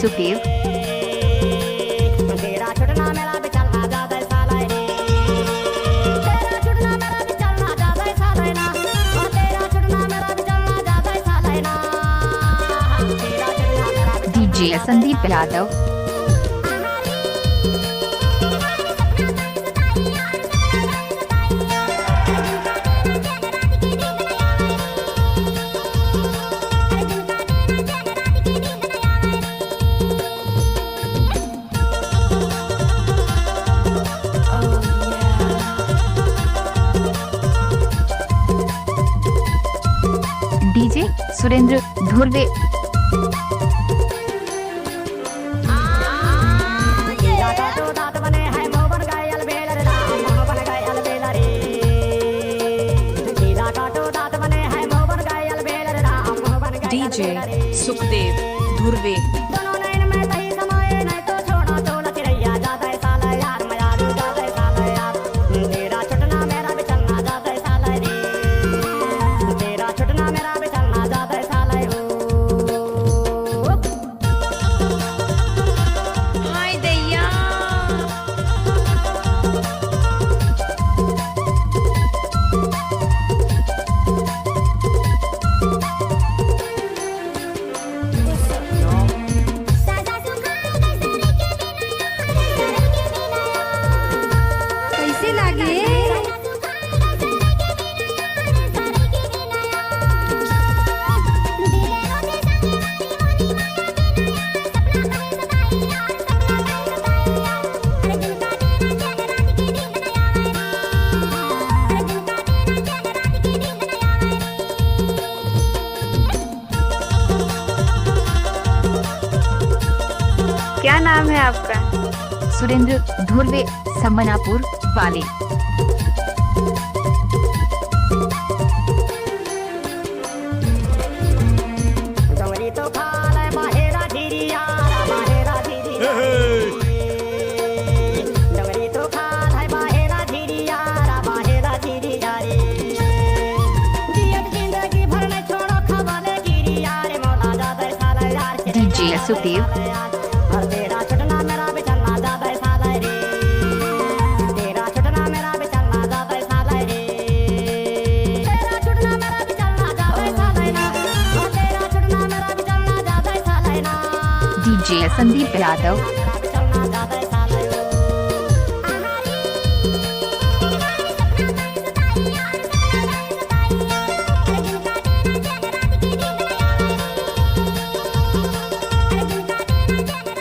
सुखदेव। तेरा छुटना मेरा भी चलना ज्यादा साला रे, तेरा छुटना मेरा भी चलना ज्यादा साला ना, और तेरा छुटना मेरा भी चलना ज्यादा साला ना, तेरा छुटना मेरा भी डीजे संदीप यादव। डीजे सुरेंद्र धुर्वे। तेरा काटो दांत बने है मुंह बन गए अलबेला रे, मुंह बन गए अलबेला रे, तेरा काटो दांत बने है मुंह बन गए अलबेला रे, मुंह बन गए डीजे सुखदेव धुर्वे। दोनों नैन में सही समाये नहीं तो छोड़ा तो लचरैया ज्यादा साला यार, मैं यार ज्यादा साला यार, तेरा छुटना मेरा भी चलना ज्यादा साला रे, तेरा छुटना मेरा भी चलना ज्यादा साला हो। हाय दैया। कैसे लागे? क्या नाम है आपका? सुरेंद्र धुर्वे, समनापुर वाले। डोरी तो खा ले बाहेरा धीरी यारा, बाहेरा धीरी डोरी तो खा ले बाहेरा धीरी यारा, बाहेरा धीरी यारे, जियत जिंदगी भर में छोड़ो खवाले गिरी यारे, मौला ज्यादा साला यार, डीजे सुखदेव। और तेरा छुटना मेरा भी चलना ज्यादा साला रे, तेरा छुटना मेरा भी चलना ज्यादा साला रे, तेरा छुटना मेरा भी चलना ज्यादा साला ना, और तेरा छुटना मेरा भी चलना ज्यादा साला ना, डीजे संदीप यादव। मेरा भी चलना ज्यादा साला हो।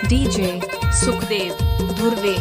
डीजे सुखदेव धुर्वे।